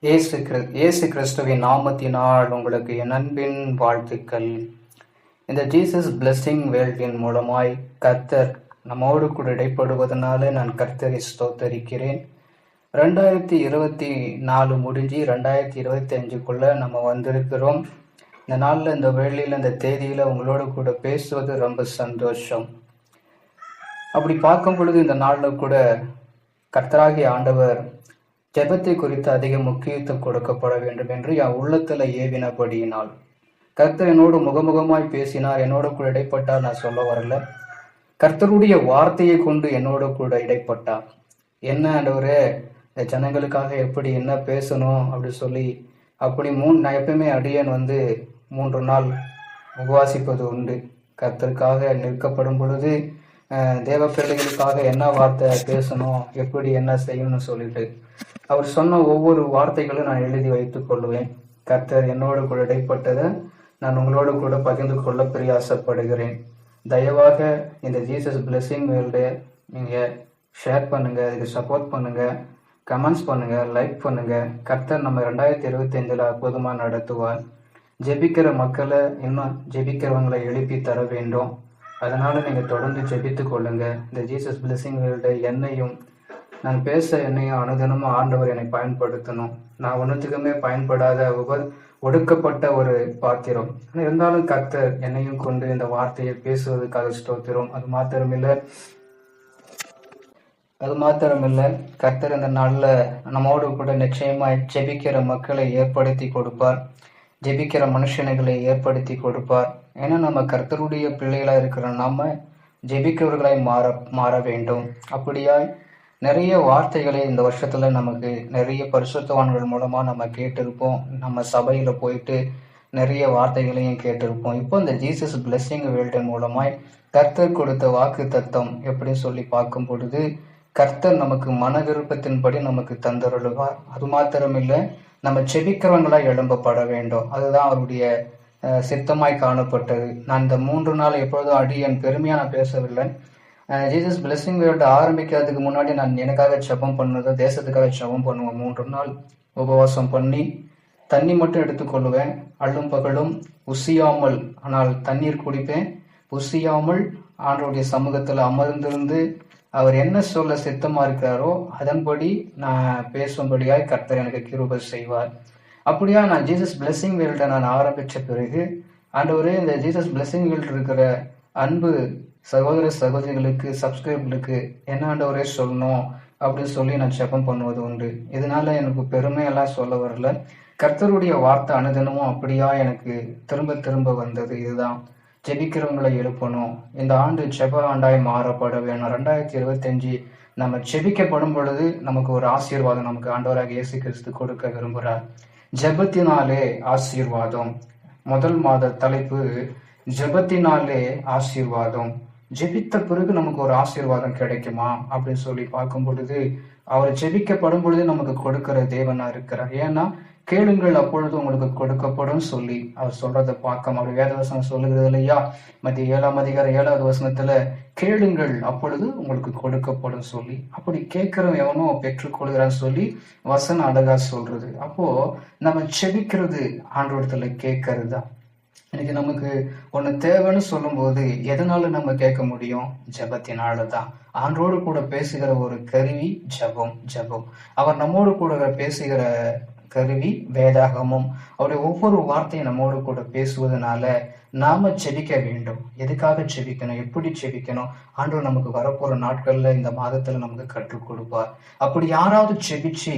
இயேசு கிறிஸ்துவின் நாமத்தினால் உங்களுக்கு என் அன்பின் வாழ்த்துக்கள். இந்த ஜீசஸ் பிளெஸிங் வேல்டின் மூலமாய் கர்த்தர் நம்மோடு கூட இடைப்படுவதனால நான் கர்த்தரை ஸ்தோத்தரிக்கிறேன். 2024 முடிஞ்சு 2025க்குள்ள நம்ம வந்திருக்கிறோம். இந்த நாளில், இந்த வேளையில், இந்த தேதியில் உங்களோட கூட பேசுவது ரொம்ப சந்தோஷம். அப்படி பார்க்கும் பொழுது இந்த நாளில் கூட கர்த்தராகிய ஆண்டவர் ஜெபத்தை குறித்து அதிக முக்கியத்துவம் கொடுக்கப்பட வேண்டும் என்று என் உள்ளத்துல ஏவினபடியினால் கர்த்தர் என்னோடு முகமுகமாய் பேசினார், என்னோட கூட இடைப்பட்டார். நான் சொல்ல வரல, கர்த்தருடைய வார்த்தையை கொண்டு என்னோட கூட இடைப்பட்டார். என்ன ஆண்டவரே, இந்த ஜனங்களுக்காக எப்படி என்ன பேசணும் அப்படி சொல்லி அப்படி நான் எப்பவுமே அடியன் 3 நாள் உபவாசிப்பது உண்டு. கர்த்தருக்காக நிற்கப்படும் பொழுது தேவ பிள்ளைகளுக்காக என்ன வார்த்தை பேசணும், எப்படி என்ன செய்யணும்னு சொல்லிட்டு அவர் சொன்ன ஒவ்வொரு வார்த்தைகளும் நான் எழுதி வைத்துக் கொள்வேன். கர்த்தர் என்னோடு கூட இடைப்பட்டதை நான் உங்களோடு கூட பகிர்ந்து கொள்ள பிரயாசப்படுகிறேன். தயவாக இந்த ஜீசஸ் பிளெஸிங் வேல்டு நீங்கள் ஷேர் பண்ணுங்க, இதுக்கு சப்போர்ட் பண்ணுங்க, கமெண்ட்ஸ் பண்ணுங்க, லைக் பண்ணுங்க. கர்த்தர் நம்ம 2025 அற்புதமாக நடத்துவார். ஜெபிக்கிற மக்களை இன்னும் ஜெபிக்கிறவங்களை எழுப்பி தர வேண்டும். அதனால நீங்கள் தொடர்ந்து ஜெபித்து கொள்ளுங்க. இந்த ஜீசஸ் பிளெஸிங் வேல்டு என்னையும் நான் பேச என்னையும் அனுதினமும் ஆண்டவர் என்னை பயன்படுத்தணும். நான் ஒன்றுத்துக்குமே பயன்படாத ஒடுக்கப்பட்ட ஒரு பாத்திரம். இருந்தாலும் கர்த்தர் என்னையும் கொண்டு இந்த வார்த்தையை பேசுவதற்காக ஸ்தோத்திரம். அது மாத்திரமில்லை, கர்த்தர் இந்த நாளில் நம்மோடு கூட நிச்சயமாய் ஜெபிக்கிற மக்களை ஏற்படுத்தி கொடுப்பார், ஜெபிக்கிற மனுஷனுகளை ஏற்படுத்தி கொடுப்பார். ஏன்னா நம்ம கர்த்தருடைய பிள்ளைகளாக இருக்கிற நாம ஜெபிக்கிறவர்களாய் மாற வேண்டும். அப்படியாய் நிறைய வார்த்தைகளை இந்த வருஷத்துல நமக்கு நிறைய பரிசுத்தவான்கள் மூலமா நம்ம கேட்டிருப்போம். நம்ம சபையில போயிட்டு நிறைய வார்த்தைகளையும் கேட்டிருப்போம். இப்போ இந்த ஜீசஸ் பிளெஸிங் வேல்டின் மூலமாய் கர்த்தர் கொடுத்த வாக்கு தத்தம் எப்படி சொல்லி பார்க்கும் பொழுது, கர்த்தர் நமக்கு மன விருப்பத்தின்படி நமக்கு தந்தருளுவார். அது மாத்திரமில்லை, நம்ம செபிக்கிறவங்களா எழும்பப்பட வேண்டும். அதுதான் அவருடைய சித்தமாய் காணப்பட்டது. நான் இந்த 3 நாள் எப்பொழுதும் அடியன் பெருமையா நான் பேசவில்லை. ஜீசஸ் பிளெஸிங் வேல்டு ஆரம்பிக்கிறதுக்கு முன்னாடி நான் எனக்காக ஜெபம் பண்ணது, தேசத்துக்காக ஜெபம் பண்ணுவேன். 3 நாள் உபவாசம் பண்ணி தண்ணி மட்டும் எடுத்துக்கொள்ளுவேன். அள்ளும் பகலும் உசியாமல், ஆனால் தண்ணீர் குடிப்பேன். உசியாமல் ஆண்டவருடைய சமூகத்துல அமர்ந்திருந்து அவர் என்ன சொல்ல சித்தமா இருக்கிறாரோ அதன்படி நான் பேசும்படியாய் கர்த்தர் எனக்கு கிருபை செய்வார். அப்படியா நான் ஜீசஸ் பிளெஸிங் வேல்டை நான் ஆரம்பிச்ச பிறகு, ஆண்டவரே, இந்த ஜீசஸ் பிளெஸிங் வேல்டு இருக்கிற அன்பு சகோதர சகோதரிகளுக்கு, சப்ஸ்கிரைபர்களுக்கு என்ன ஆண்டவரே சொல்லணும் அப்படின்னு சொல்லி நான் ஜெபம் பண்ணுவது உண்டு. இதனால எனக்கு பெருமையெல்லாம் சொல்ல வரல. கர்த்தருடைய வார்த்தை அனுதினமும் அப்படியா எனக்கு திரும்ப திரும்ப வந்தது. இதுதான், ஜெபிக்கிறவங்களை எழுப்பணும். இந்த ஆண்டு ஜெப ஆண்டாய் மாறப்பட வேணும். 2025 நம்ம ஜெபிக்கப்படும் பொழுது நமக்கு ஒரு ஆசீர்வாதம் நமக்கு ஆண்டவராக இயேசு கிறிஸ்து கொடுக்க விரும்புகிறார். ஜெபத்தினாலே ஆசீர்வாதம். முதல் மாத தலைப்பு ஜெபத்தினாலே ஆசீர்வாதம். ஜெபித்த பிறகு நமக்கு ஒரு ஆசீர்வாதம் கிடைக்குமா அப்படின்னு சொல்லி பார்க்கும் பொழுது, அவர் ஜெபிக்கப்படும் பொழுது நமக்கு கொடுக்கிற தேவனா இருக்கிறார். ஏன்னா கேளுங்கள் அப்பொழுது உங்களுக்கு கொடுக்கப்படும் சொல்லி அவர் சொல்றதை பார்க்க அவர் வேதவசனம் சொல்லுகிறது இல்லையா? மத்திய 7ஆம் அதிகாரம் 7வது வசனத்துல கேளுங்கள் அப்பொழுது உங்களுக்கு கொடுக்கப்படும் சொல்லி, அப்படி கேட்கிறவன் எவனோ பெற்றுக்கொள்கிறான்னு சொல்லி வசனம் அழகா சொல்றது. அப்போ நம்ம ஜெபிக்கிறது ஆண்டவரத்துல கேட்கறது தான். இன்னைக்கு நமக்கு ஒண்ணு தேவைன்னு சொல்லும் போது எதனால நம்ம கேட்க முடியும்? ஜெபத்தினால தான். ஆண்டோடு கூட பேசுகிற ஒரு கருவி ஜெபம். அவர் நம்மோடு கூட பேசுகிற கருவி வேதாகமும். அவருடைய ஒவ்வொரு வார்த்தையும் நம்மோடு கூட பேசுவதனால நாம ஜெபிக்க வேண்டும். எதுக்காக ஜெபிக்கணும், எப்படி ஜெபிக்கணும், ஆண்டவர் நமக்கு வரப்போற நாட்கள்ல இந்த மாதத்துல நமக்கு கற்றுக் கொடுப்பார். அப்படி யாராவது ஜெபிச்சு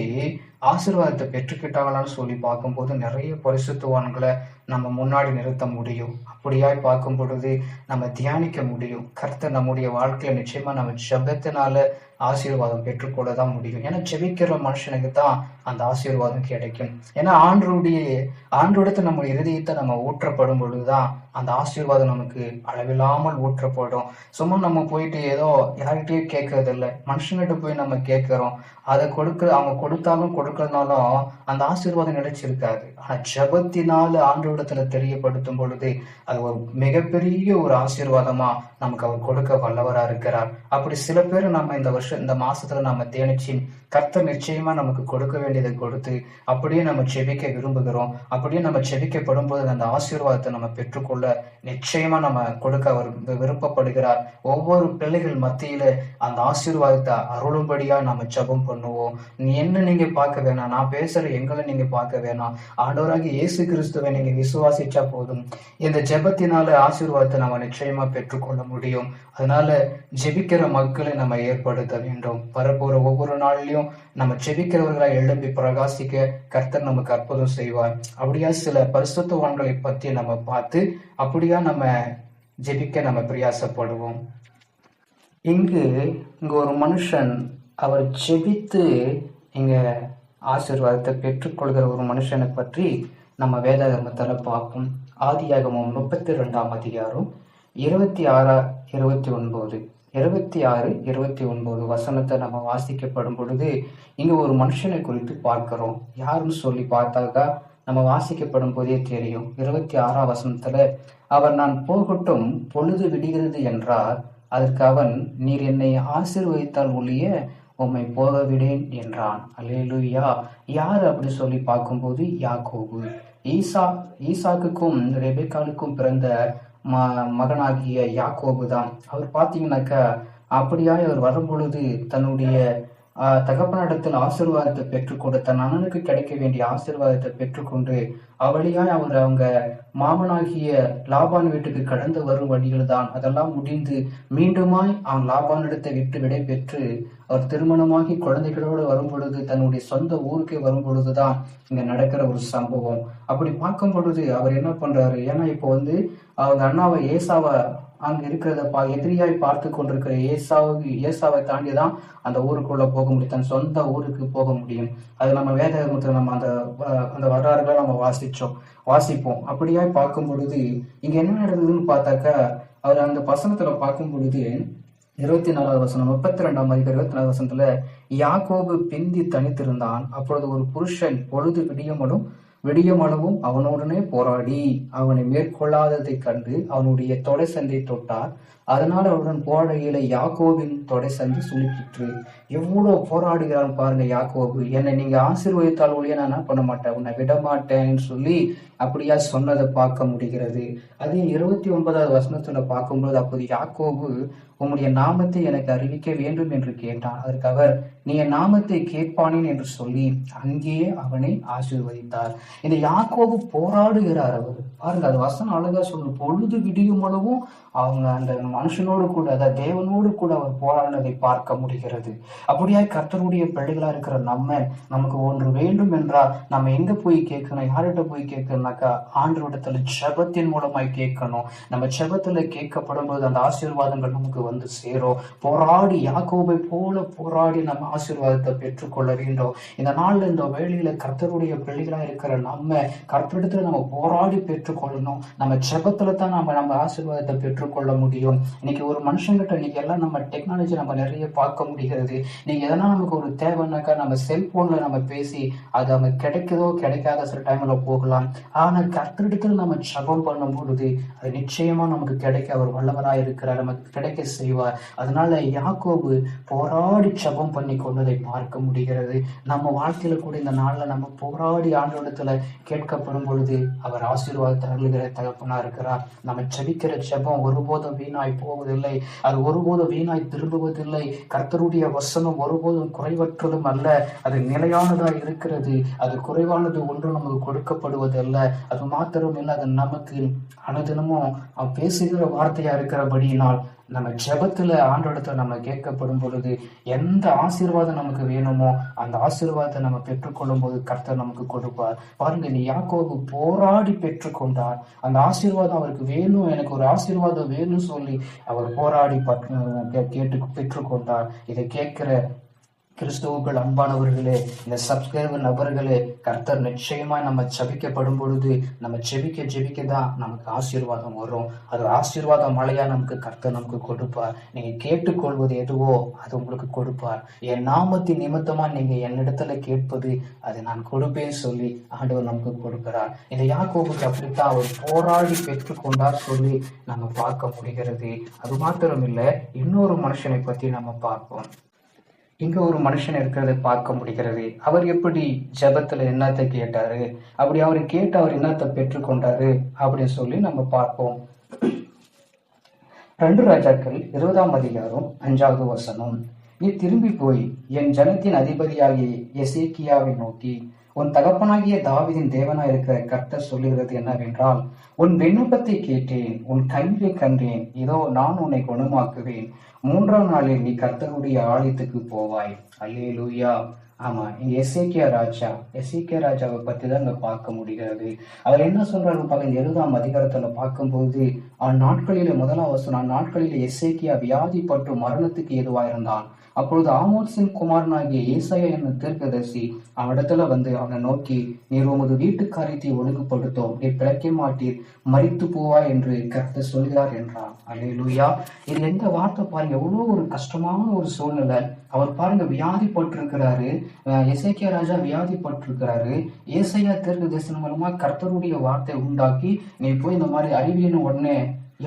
ஆசீர்வாதத்தை பெற்றுக்கிட்டாங்களான்னு சொல்லி பார்க்கும்போது நிறைய பரிசுத்தவான்களை நம்ம முன்னாடி நிறுத்த முடியும். அப்படியாய் பார்க்கும் பொழுது நம்ம தியானிக்க முடியும். கர்த்தர் நம்முடைய வாழ்க்கையில நிச்சயமா நம்ம ஜெபத்தினால ஆசீர்வாதம் பெற்றுக்கொள்ளதான் முடியும். ஏன்னா ஜெபிக்கிற மனுஷனுக்கு தான் அந்த ஆசீர்வாதம் கிடைக்கும். ஏன்னா ஆண்டோடத்தை நம்ம இருதயத்தை நம்ம ஊற்றப்படும் பொழுதுதான் அந்த ஆசீர்வாதம் நமக்கு அளவில்லாமல் ஊற்றப்படும். சும்மா நம்ம போயிட்டு ஏதோ யார்கிட்டயும் கேட்கறது இல்லை, மனுஷங்கிட்ட போய் நம்ம கேட்கிறோம். அதை அவங்க கொடுத்தாலும் கொடுக்கறதுனாலும் அந்த ஆசீர்வாதம் நிலைச்சிருக்காது. ஆனா ஜெபத்தினால ஆண்டோடத்துல தெரியப்படுத்தும் பொழுது அது ஒரு மிகப்பெரிய ஒரு ஆசீர்வாதமா நமக்கு அவர் கொடுக்க வல்லவரா இருக்கிறார். அப்படி சில பேர் நம்ம இந்த வருஷம் இந்த மாசத்துல நாம தியானிச்சு கர்த்தர் நிச்சயமா நமக்கு கொடுக்க வேண்டியதை கொடுத்து அப்படியே நம்ம செபிக்க விரும்புகிறோம். அப்படியே நம்ம செபிக்கப்படும் போது அந்த ஆசீர்வாதத்தை நம்ம பெற்றுக்கொள்ள நிச்சயமா நம்ம கொடுக்க அவர் விருப்பப்படுகிறார். ஒவ்வொரு பிள்ளைகள் மத்தியில அந்த ஆசீர்வாதத்தை அருளும்படியா நம்ம ஜெபம் பண்ணுவோம். என்ன நீங்க பார்க்க வேணாம், நான் பேசுற எங்களை நீங்க பார்க்க வேணாம், ஆண்டவராகிய இயேசு கிறிஸ்துவை நீங்க விசுவாசிச்சா போதும். இந்த ஜெபத்தினால ஆசீர்வாதத்தை நம்ம நிச்சயமா பெற்றுக்கொள்ள முடியும். அதனால ஜெபிக்கிற மக்களை நம்ம ஏற்படுத்த வேண்டும். வரப்போற ஒவ்வொரு நாளிலையும் நம்ம ஜெபிக்கிறவர்களாய் எழும்பி பிரகாசிக்க கர்த்தர் நமக்கு அற்புதம் செய்வார். அப்படியா சில பரிசுத்தவான்களை பத்தி நம்ம பார்த்து அப்படியா நம்ம ஜெபிக்க நம்ம பிரயாசப்படுவோம். இங்கு ஒரு மனுஷன் அவர் ஜெபித்து இங்க ஆசீர்வாதத்தை பெற்றுக்கொள்கிற ஒரு மனுஷனை பற்றி நம்ம வேதாகமத்துல பார்ப்போம். ஆதியாகமம் 32ஆம் அதிகாரம் 26 29 வசனத்தை நம்ம வாசிக்கப்படும் பொழுது இங்க ஒரு மனுஷனை குறித்து பார்க்கிறோம். யாருன்னு சொல்லி பார்த்தாக்கா நம்ம வாசிக்கப்படும் போதே தெரியும். 26ஆம் வசனத்துல அவர் நான் போகட்டும் பொழுது விடுகிறது என்றார். அதற்கு அவன் நீர் என்னை ஆசீர்வதித்தால் ஒழிய உம்மை போக விடேன் என்றான். அல்லேலூயா. யார் அப்படி சொல்லி பார்க்கும்போது யாக்கோபு. ஈசாக்குக்கும் ரெபெக்காளுக்கும் பிறந்த மகனாகிய யாக்கோபு தான். அவர் பார்த்தீங்கன்னாக்கா அப்படியாய் அவர் வரும்பொழுது தன்னுடைய தகப்பனிடத்தில் ஆசீர்வாதத்தை பெற்றுக்கொண்டு தன் அண்ணனுக்கு கிடைக்க வேண்டிய ஆசீர்வாதத்தை பெற்றுக்கொண்டு அவளியாய் அவங்க மாமனாகிய லாபான் வீட்டுக்கு கடந்து வரும் வழிகள் தான் அதெல்லாம் முடிந்து மீண்டுமாய் அவன் லாபானிடத்தை விட்டு விடை பெற்று அவர் திருமணமாகி குழந்தைகளோடு வரும் பொழுது தன்னுடைய சொந்த ஊருக்கு வரும் பொழுதுதான் இங்க நடக்கிற ஒரு சம்பவம். அப்படி பார்க்கும் பொழுது அவர் என்ன பண்றாரு, ஏன்னா இப்போ அவங்க அண்ணாவை ஏசாவை அங்க இருக்கிறத எதிரியாய் பார்த்து கொண்டிருக்கிற ஏசாவை தாண்டிதான் அந்த ஊருக்குள்ள போக முடியும், தன் சொந்த ஊருக்கு போக முடியும். அது நம்ம வேதாகமத்துல நம்ம அந்த வரலாறுகளை நம்ம வாசிப்போம். அப்படியாய் பார்க்கும் பொழுது இங்க என்ன நடந்ததுன்னு பார்த்தாக்கா அவர் அந்த வசனத்துல பார்க்கும் பொழுது 24வது வசனம் 32ஆம் அதிகாரம் 24வது வசனத்துல யாக்கோபு பிந்தி தனித்திருந்தான். அப்பொழுது ஒரு புருஷன் பொழுது விடியமளவும் அவனுடனே போராடி அவனை மேற்கொள்ளாததை கண்டு அவனுடைய தொடை சந்தை தொட்டார். அதனால அவருடன் போராடுகையில யாக்கோபின் தொடை சந்தை சுலுக்கிற்று. எவ்வளவு போராடுகிறான் பாருங்க யாக்கோபு. என்னை நீங்க ஆசீர்வதித்தால் ஒழிய நான் என்ன பண்ண மாட்டேன், உன்னை விட மாட்டேன்னு சொல்லி அப்படியா சொன்னதை பார்க்க முடிகிறது. அதே 29வது வசனத்துல பார்க்கும்போது அப்போது யாக்கோபு உம்முடைய நாமத்தை எனக்கு அறிவிக்க வேண்டும் என்று கேட்டான். அதற்கு அவர் நீ என் நாமத்தை கேட்பானேன் என்று சொல்லி அங்கேயே அவனை ஆசீர்வதித்தார். இந்த யாக்கோபு போராடுகிறார். அவர் பாருங்க, அது வசனம் அழகா சொல்லு. பொழுது விடியும் அளவும் அவங்க அந்த மனுஷனோடு கூட அதாவது தேவனோடு கூட அவர் போராடினதை பார்க்க முடிகிறது. அப்படியாய் கர்த்தருடைய பிள்ளைகளா இருக்கிற நமக்கு ஒன்று வேண்டும் என்றால் நம்ம எங்க போய் கேட்கணும், யார்கிட்ட போய் கேட்கணும்னாக்கா ஆண்டவரிடத்துல ஜெபத்தின் மூலமாய் கேட்கணும். நம்ம ஜெபத்துல கேட்கப்படும் போது அந்த ஆசீர்வாதங்கள் நமக்கு வந்து சேரும். போராடி யாக்கோபை போல போராடி நம்ம ஆசீர்வாதத்தை பெற்றுக்கொள்ள வேண்டும். இந்த நாள்ல இந்த வேளையில கர்த்தருடைய பிள்ளைகளா இருக்கிற கர்த்தரிடத்துல நம்ம போராடி பெற்றுக்கொள்ளணும். நம்ம ஜெபத்துல தான் நம்ம ஆசீர்வாதத்தை பெற்றுக்கொள்ள முடியும். இன்னைக்கு ஒரு மனுஷங்கிட்ட இன்னைக்கு எல்லாம் நம்ம டெக்னாலஜி நம்ம நிறைய பார்க்க முடிகிறது. நீங்க எதனா நமக்கு ஒரு தேவைன்னாக்கா நம்ம செல்போன்ல நம்ம பேசி அது நமக்கு கிடைக்குதோ கிடைக்காத சில டைம்ல போகலாம். ஆனா கர்த்தரிடத்துல நம்ம ஜெபம் பண்ணும் பொழுது அது நிச்சயமா நமக்கு கிடைக்க அவர் வல்லவராய் இருக்கிறார், நமக்கு கிடைக்க செய்வார். அதனால யாக்கோபு போராடி ஜெபம் பண்ணி கொண்டதை பார்க்க முடிகிறது. நம்ம வாழ்க்கையில கூட இந்த நாள்ல நம்ம போராடி ஆண்டவரிடத்துல கேட்கப்படும் பொழுது அவர் ஆசீர்வாதத்தை அருளுகிற தகப்பனா இருக்கிறார். நம்ம ஜெபிக்கிற ஜெபம் ஒருபோதும் வீணாய் போவதில்லை, அது ஒருபோதும் வீணாய் திரும்புவதில்லை. கர்த்தருடைய வசனம் ஒருபோதும் குறைவற்றதும் அல்ல, அது நிலையானதா இருக்கிறது. அது குறைவானது ஒன்றும் நமக்கு கொடுக்கப்படுவது அல்ல. அது மாத்திரம் இல்லை, அது நமக்கு அனுதினமும் பேசுகிற வார்த்தையா இருக்கிறபடியினால் நம்ம ஜெபத்துல ஆண்டவரிடத்துல நம்ம கேட்கப்படும் பொழுது எந்த ஆசீர்வாதம் நமக்கு வேணுமோ அந்த ஆசீர்வாதத்தை நம்ம பெற்றுக்கொள்ளும் போது கர்த்தர் நமக்கு கொடுப்பார். பாருங்க, நீ யாக்கோபு போராடி பெற்றுக்கொண்டார். அந்த ஆசீர்வாதம் அவருக்கு வேணும், எனக்கு ஒரு ஆசீர்வாதம் வேணும்னு சொல்லி அவர் போராடி கேட்டு பெற்றுக்கொண்டார். இதை கேட்கிற கிறிஸ்துவுக்குள் அன்பானவர்களே, இந்த சப்ஸ்கிரைபர் நபர்களே, கர்த்தர் நிச்சயமா நம்ம ஜெபிக்கப்படும் பொழுது நம்ம ஜெபிக்க தான் நமக்கு ஆசீர்வாதம் வரும். அது ஆசீர்வாதம் மழையா கர்த்தர் நமக்கு கொடுப்பார். நீங்க கேட்டுக்கொள்வது எதுவோ அது உங்களுக்கு கொடுப்பார். என் நாமத்தின் நிமித்தமா நீங்க என்னிடத்துல கேட்பது அதை நான் கொடுப்பேன்னு சொல்லி ஆண்டவர் நமக்கு கொடுக்கிறார். இந்த யாக்கோபுக்கு அப்படித்தான் அவர் போராடி பெற்றுக்கொண்டார் சொல்லி நம்ம பார்க்க முடிகிறது. அது மாத்திரம் இல்லை, இன்னொரு மனுஷனை பத்தி நம்ம பார்ப்போம். இங்க ஒரு மனுஷன் இருக்கிறதை பார்க்க முடிகிறது. அவர் எப்படி ஜெபத்துல என்னத்தை கேட்டாரு, அப்படி அவர் கேட்டு அவர் என்னத்தை பெற்றுக்கொண்டாரு அப்படின்னு சொல்லி நம்ம பார்ப்போம். 2 ராஜாக்கள் 20ஆம் அதிகாரம் 5வது வசனம். நீ திரும்பி போய் என் ஜனத்தின் அதிபதியாகிய எசேக்கியாவை நோக்கி, உன் தகப்பனாகிய தாவீதின் தேவனாய் இருக்கிற கர்த்தர் சொல்லுகிறது என்னவென்றால், உன் விண்ணப்பத்தை கேட்டேன், உன் கண்ணீரை கண்டேன், இதோ நான் உன்னை குணமாக்குவேன். 3ஆம் நாளில் நீ கர்த்தருடைய ஆலயத்துக்கு போவாய். அல்லேலூயா. ஆமா, இங்க எசேக்கியா ராஜாவை பத்தி தான் இங்க பார்க்க முடிகிறது. அவர் என்ன சொல்றாரு பாருங்க, 20ஆம் அதிகாரத்துல பார்க்கும்போது, அந்நாட்களிலே 1ஆம் வசனம், அந்நாட்களிலே எசேக்கியா வியாதிப்பட்டு மரணத்துக்கு ஏதுவாயிருந்தான். அப்பொழுது ஆமோத்சின் குமாரனாகிய ஏசாயா என்னும் தீர்க்கதரிசி அவனிடத்துல வந்து அவனை நோக்கி, நீர் உமது வீட்டு காரியத்தை ஒழுங்குபடுத்தும், நீ பிழைக்க மாட்டீர், மரித்து போவாய் என்று கர்த்தர் சொல்கிறார் என்றான். அல்லேலூயா. இது எந்த வார்த்தை பாருங்க, எவ்வளவு ஒரு கஷ்டமான ஒரு சூழ்நிலை. அவர் பாருங்க வியாதிப்பட்டிருக்கிறாரு, எசேக்கியா ராஜா வியாதிப்பட்டிருக்கிறாரு. ஏசாயா தீர்க்கதரிசனம் மூலமா கர்த்தருடைய வார்த்தை உண்டாக்கி, நீ போய் இந்த மாதிரி அறிவியன்னு உடனே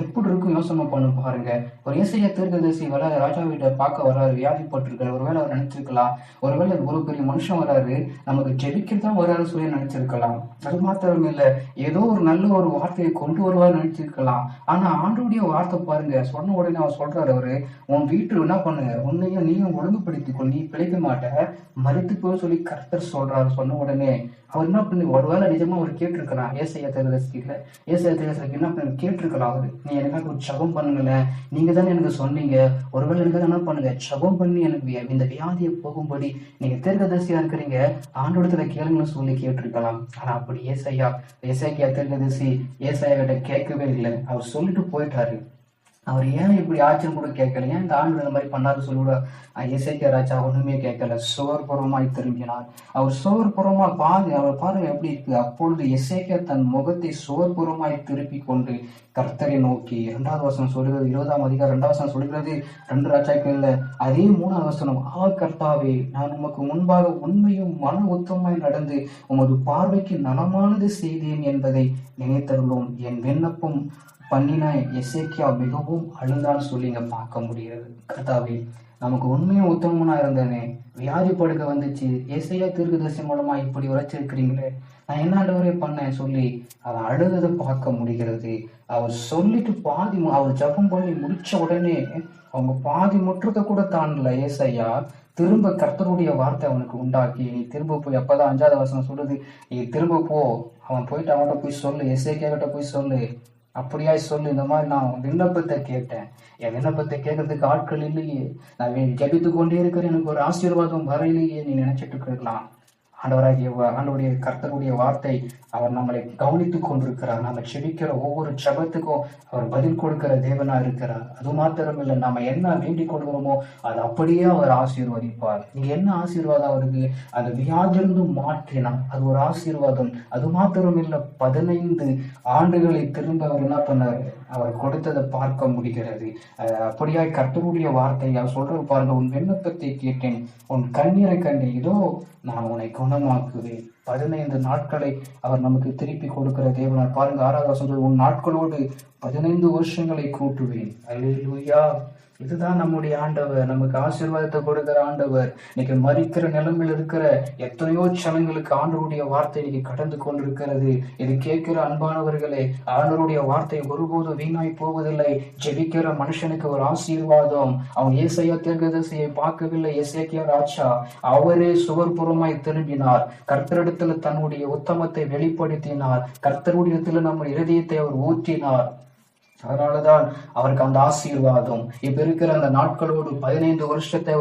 எப்படி இருக்கும் யோசனை பண்ணு பாருங்க. ஒரு ஏசாயா தீர்க்கதரிசி வராது, ராஜா வீட்டை பார்க்க வராரு, வியாதிப்பட்டிருக்காரு. ஒருவேளை அவர் நினைச்சிருக்கலாம், ஒருவேளை ஒரு பெரிய மனுஷன் வராரு, நமக்கு ஜெபிக்கத்தான் தான் வராரு சொல்லி நினைச்சிருக்கலாம். அது மாத்திரம் இல்ல, ஏதோ ஒரு நல்ல ஒரு வார்த்தையை கொண்டு வருவார் நினைச்சிருக்கலாம். ஆனா ஆண்டோடைய வார்த்தை பாருங்க, சொன்ன உடனே அவர் சொல்றாரு, அவரு உன் வீட்டு என்ன பண்ணுங்க, உன்னையும் நீயும் ஒழுங்குபடுத்திக்கொள், நீ பிழைக்க மாட்ட, மரித்து போய் சொல்லி கர்த்தர் சொல்றாரு. சொன்ன உடனே அவர் என்ன பண்ணி, ஒருவேளை நிஜமா அவர் கேட்டிருக்கலாம். ஏசாயா தீர்க்கதரிசிக்கு என்ன பண்ணி கேட்டிருக்கலாம் அவரு, நீ எனக்காக ஒரு ஜெபம் பண்ணுங்களேன், நீங்க தானே எனக்கு சொன்னீங்க, ஒருவேளை எனக்கு என்ன பண்ணுங்க, ஜெபம் பண்ணி எனக்கு இந்த வியாதியை போகும்படி நீங்க தீர்க்கதரிசியா இருக்கிறீங்க, ஆண்டோடத்துல கேளுங்கன்னு சொல்லி கேட்டிருக்கலாம். ஆனா அப்படி ஏசாயா தீர்க்கதரிசி ஏசாயா கிட்ட கேட்கவே இல்லை. அவர் சொல்லிட்டு போயிட்டாரு. அவர் ஏன் இப்படி ஆச்சரியம் கூட கேட்கல, ஏன் இந்த ஆண்டு இந்த மாதிரி பண்ணாரு சொல்லிவிட எசேக்கியா ராஜா ஒண்ணுமே கேட்கல, சோர்புறமாய் திரும்பினார். அவர் சோர்புறமா அவர் பாருங்க எப்படி இருக்கு. அப்பொழுது எசேக்கியா தன் முகத்தை சோர்புறமாய் திருப்பி கொண்டு கர்த்தரை நோக்கி, 2வது வசனம் சொல்கிறது, 20ஆம் அதிகாரம் 2வது வசனம் சொல்கிறது, 2 ராஜாக்கள்ல அதே 3வது வசனம், கர்த்தாவே, நான் உமக்கு முன்பாக உண்மையும் மன உத்தமாய் நடந்து உமது பார்வைக்கு நலமானது செய்தேன் என்பதை நினைத்தருளும். என் விண்ணப்பம் பண்ணின எசேக்கியா மிகவும் அழுந்தான்னு சொல்லி இங்க பார்க்க முடியாது. கர்த்தாவே, நமக்கு உண்மையும் உத்தமனா இருந்தேனே, வியாதி படுக்க வந்துச்சு, ஏசாயா தீர்க்கதரிசி மூலமா இப்படி உரைச்சிருக்கிறீங்களே, நான் என்ன ஆண்டவரே பண்ணேன் சொல்லி அவன் அழுததை பார்க்க முடிகிறது. அவர் சொல்லிட்டு அவர் ஜபம் பண்ணி முடிச்ச உடனே அவங்க பாதி முற்றத்தை கூட தாண்டல ஏசாயா, திரும்ப கர்த்தருடைய வார்த்தை அவனுக்கு உண்டாக்கி, நீ திரும்ப போய், அப்பதான் 5வது வசனம் சொல்லுது, நீ திரும்ப போ, அவன் போயிட்டு அவன்கிட்ட போய் சொல்லு, எசேக்கியா கிட்ட போய் சொல்லு, அப்படியாய் சொல்லு, இந்த மாதிரி நான் விண்ணப்பத்தை கேட்டேன், என் விண்ணப்பத்தை கேட்கறதுக்கு ஆட்கள் இல்லையே, நான் ஜெபித்து கொண்டே இருக்கிறேன், எனக்கு ஒரு ஆசீர்வாதம் வரையிலேயே நீ நினைச்சிட்டு இருக்கலாம். ஆண்டவருடைய கர்த்தருடைய வார்த்தை அவர் நம்மளை கவனித்துக் கொண்டிருக்கிறார். நம்ம செபிக்கிற ஒவ்வொரு ஜெபத்துக்கும் அவர் பதில் கொடுக்கிற தேவனா இருக்கிறார். அது மாத்திரம் இல்லை, நம்ம என்ன வேண்டிக் கொள்கிறோமோ அது அப்படியே அவர் ஆசீர்வதிப்பார். நீங்க என்ன ஆசீர்வாதம் அவருக்கு, அந்த வியாதிலிருந்து மாற்றினார், அது ஒரு ஆசீர்வாதம். அது மாத்திரம் இல்லை, 15 ஆண்டுகளை திரும்ப அவர் என்ன பண்ணாரு, அவர் கொடுத்ததை பார்க்க முடிகிறது. அப்படியாய் கர்த்தருடைய வார்த்தை அவர் சொல்றது பாருங்க, உன் விண்ணப்பத்தை கேட்டேன், உன் கண்ணீரை கண்டேன், இதோ நான் உன்னை குணமாக்குவேன். 15 நாட்களை அவர் நமக்கு திருப்பி கொடுக்கிற தேவனார். பாருங்க 6வது வசனம், உன் நாட்களோடு 15 வருஷங்களை கூட்டுவேன். அல்லேலூயா. இதுதான் நம்முடைய ஆண்டவர், நமக்கு ஆசீர்வாதத்தை கொடுக்கிற ஆண்டவர். இன்னைக்கு மரிக்கிற நிலைமையில் இருக்கிற எத்தனையோ ஜனங்களுக்கு ஆண்டவருடைய வார்த்தை இன்னைக்கு கடந்து கொண்டிருக்கிறது. இது கேட்கிற அன்பானவர்களே, ஆண்டவருடைய வார்த்தை ஒருபோதும் வீணாய் போவதில்லை. ஜெபிக்கிற மனுஷனுக்கு ஒரு ஆசீர்வாதம். அவன் ஏசாயா தீர்க்கதரிசியை பார்க்கவில்லை, எசேக்கியா ராஜா அவரே சுவர்புறமாய் திரும்பினார், கர்த்தரிடத்துல தன்னுடைய உத்தமத்தை வெளிப்படுத்தினார், கர்த்தருடைய நம்ம இருதயத்தை அவர் ஊற்றினார். அதனாலதான் அவருக்கு அந்த ஆசீர்வாதம். இப்ப இருக்கிற அந்த நாட்களோடு 15 வருஷத்தை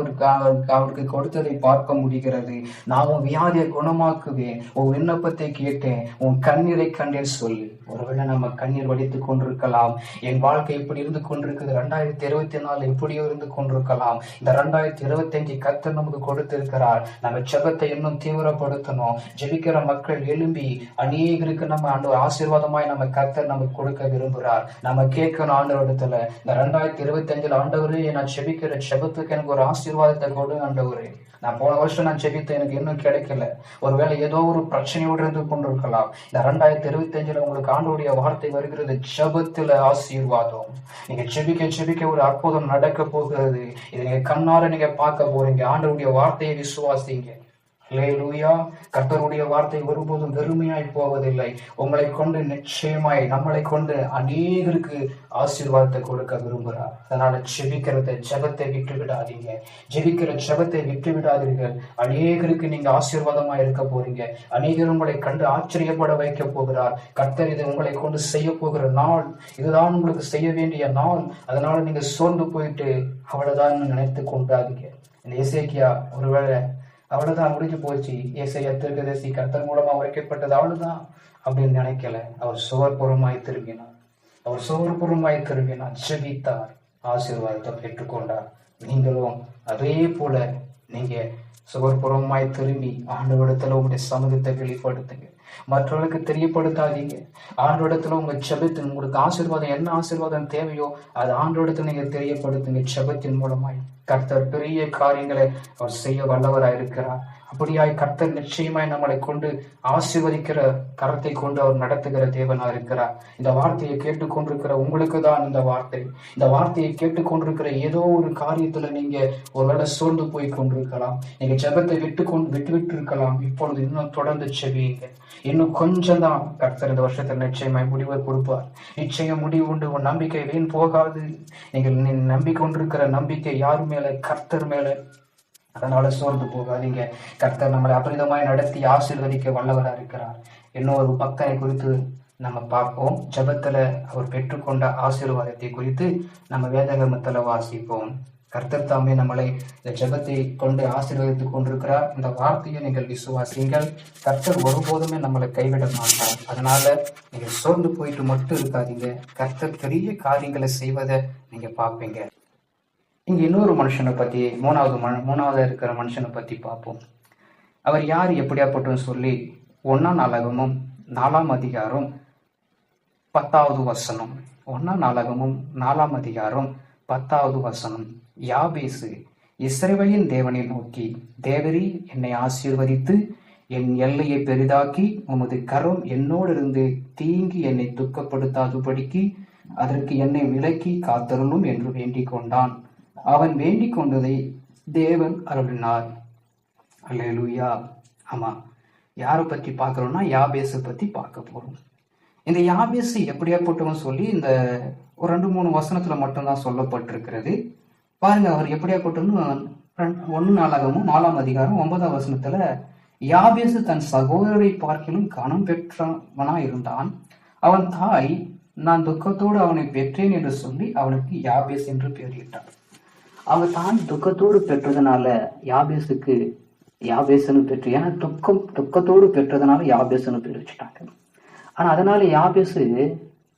அவருக்கு கொடுத்ததை பார்க்க முடிகிறது. நான் உன் வியாதியை குணமாக்குவேன், உன் விண்ணப்பத்தை கேட்டேன், உன் கண்ணீரை கண்டேன் சொல்லி. ஒருவேளை நம்ம கண்ணீர் வடித்துக் கொண்டிருக்கலாம், என் வாழ்க்கை இப்படி இருந்து கொண்டிருக்குது, 2024 எப்படியோ இருந்து கொண்டிருக்கலாம். இந்த 2025 கர்த்தர் நமக்கு கொடுத்திருக்கிறார். நம்ம ஜெபத்தை இன்னும் தீவிரப்படுத்தணும். ஜெபிக்கிற மக்கள் எழும்பி அநேகருக்கு நம்ம ஆசீர்வாதமாய் நம்ம கர்த்தர் நமக்கு கொடுக்க விரும்புகிறார். நம்ம கேட்கணும் ஆண்டவரிடத்துல. இந்த 2025 ஆண்டவரே, நான் செபிக்கிற செபத்துக்கு எனக்கு ஒரு ஆசீர்வாதத்தை கொடு ஆண்டவரே. நான் போன வருஷம் நான் செபித்து எனக்கு இன்னும் கிடைக்கல. ஒருவேளை ஏதோ ஒரு பிரச்சனையோடு இருந்து கொண்டிருக்கலாம். இந்த 2025 உங்களுக்கு ஆண்டவருடைய வார்த்தை வருகிறது, ஜெபத்துல ஆசீர்வாதம். நீங்க செபிக்க செபிக்க ஒரு அற்புதம் நடக்க போகிறது. இதை நீங்க கண்ணார நீங்க பார்க்க போறீங்க. ஆண்டவருடைய வார்த்தையை விசுவாசிங்க. அல்லேலூயா. கர்த்தருடைய வார்த்தை ஒருபோதும் வெறுமையாய் போவதில்லை. உங்களை கொண்டு நிச்சயமாய், நம்மளை கொண்டு அநேகருக்கு ஆசீர்வாதத்தை கொடுக்க விரும்புகிறார். அதனால ஜெபத்தை விட்டு விடாதீங்க. ஜெபிக்கிற ஜெபத்தை விட்டு விடாதீர்கள். அநேகருக்கு நீங்க ஆசீர்வாதமா இருக்க போறீங்க. அநேகர் உங்களை கண்டு ஆச்சரியப்பட வைக்க போகிறார். கர்த்தர் இதை உங்களை கொண்டு செய்ய போகிற நாள், இதுதான் உங்களுக்கு செய்ய வேண்டிய நாள். அதனால நீங்க சோர்ந்து போயிட்டு அவ்வளவுதான் நினைத்து கொண்டாதீங்க. இந்த எசேக்கியா ஒருவேளை அவ்வளவுதான் முடிஞ்சு போச்சு, ஏசாயா தீர்க்கதரிசி கர்த்தர் மூலமா உரைக்கப்பட்டது அவ்வளவுதான் அப்படின்னு நினைக்கல. அவர் சுவர்புறமாய் திரும்பினார், ஜெபித்தார், ஆசீர்வாதத்தை பெற்றுக்கொண்டார். நீங்களும் அதே போல நீங்க சுவர்புறமாய் திரும்பி ஆண்டவரிடத்துல உங்களுடைய சமூகத்தை வெளிப்படுத்துங்க. மற்றவர்களுக்கு தெரியப்படுத்தாதீங்க. ஆண்டவரிடத்துல உங்க செபத்தின், உங்களுக்கு ஆசீர்வாதம், என்ன ஆசீர்வாதம் தேவையோ அது ஆண்டவரிடத்துல நீங்க தெரியப்படுத்துங்க. செபத்தின் மூலமாய் கர்த்தர் பெரிய காரியங்களை அவர் செய்ய வல்லவராய் இருக்கிறார். அப்படியாய் கர்த்தர் நிச்சயமாய் நம்மளை கொண்டு ஆசீர்வதிக்கிற கரத்தை கொண்டு அவர் நடத்துகிற தேவனா இருக்கிறார். இந்த வார்த்தையை கேட்டுக்கொண்டிருக்கிற உங்களுக்கு தான் இந்த வார்த்தையை கேட்டுக்கொண்டிருக்கிற ஏதோ ஒரு காரியத்துல நீங்க ஒருவேளை சோர்ந்து போய் கொண்டிருக்கலாம். நீங்க ஜெபத்தை விட்டு இருக்கலாம். இப்பொழுது இன்னும் தொடர்ந்து செபியுங்க. இன்னும் கொஞ்சம் தான் கர்த்தர் இந்த வருஷத்துல நிச்சயமாய் முடிவை கொடுப்பார். நிச்சயம் முடிவு உண்டு. உன் நம்பிக்கை வீண் போகாது. நீங்கள் நம்பிக்கொண்டிருக்கிற நம்பிக்கை யாரு மேல? கர்த்தர் மேல. அதனால சோர்ந்து போகாதீங்க. கர்த்தர் நம்மளை அபரிதமாய் நடத்தி ஆசீர்வதிக்க வல்லவரா இருக்கிறார். இன்னொரு பக்தனை குறித்து நம்ம பார்ப்போம். ஜெபத்துல அவர் பெற்றுக்கொண்ட ஆசீர்வாதத்தை குறித்து நம்ம வேதாகமத்துல வாசிப்போம். கர்த்தர் தாமே நம்மளை இந்த ஜெபத்தை கொண்டு ஆசீர்வதித்துக் கொண்டிருக்கிறார். இந்த வார்த்தையை நீங்கள் விசுவாசிங்கள். கர்த்தர் ஒருபோதுமே நம்மளை கைவிட மாட்டார். அதனால நீங்க சோர்ந்து போயிட்டு மட்டும் இருக்காதீங்க. கர்த்தர் பெரிய காரியங்களை செய்வதை நீங்க பார்ப்பீங்க. இங்க இன்னொரு மனுஷனை பத்தி, மூணாவது இருக்கிற மனுஷனை பத்தி பார்ப்போம். அவர் யார், எப்படியாப்பட்டன்னு சொல்லி 1 நாளாகமம் 4ஆம் அதிகாரம் 10வது வசனம். 1 நாளாகமம் 4ஆம் அதிகாரம் 10வது வசனம். யாபேசு இஸ்ரவேலின் தேவனை நோக்கி, தேவரீ என்னை ஆசீர்வதித்து என் எல்லையை பெரிதாக்கி உமது கரம் என்னோடு இருந்து தீங்கி என்னை துக்கப்படுத்தாதபடிக்கு அதற்கு என்னை விலக்கி காத்தருளும் என்று வேண்டிக் கொண்டான். அவன் வேண்டிக் கொண்டதை தேவன் அருளினார். அல்லேலூயா. ஆமா, யாரை பத்தி பார்க்கிறோம்னா யாபேசு பத்தி பார்க்க போறோம். இந்த யாபேசு எப்படியாப்பட்டவன் சொல்லி இந்த ஒரு 2-3 வசனத்துல மட்டும்தான் சொல்லப்பட்டிருக்கிறது. பாருங்க, அவர் எப்படியாப்பட்டவன்னு 1 நாளாகமும் 4ஆம் அதிகாரம் 9ஆம் வசனத்துல, யாபேசு தன் சகோதரரை பார்க்கிலும் கனம் பெற்றவனா இருந்தான். அவன் தாய், நான் துக்கத்தோடு அவனை பெற்றேன் என்று சொல்லி அவனுக்கு யாபேஸ் என்று பெயரிட்டார். அவங்க தான் துக்கத்தோடு பெற்றதுனால யாபேசுக்கு யாபேசுன்னு பெற்று, ஏன்னா துக்கத்தோடு பெற்றதுனால யாபேசுன்னு பேர் வச்சுட்டாங்க. ஆனா அதனால யாபேசு,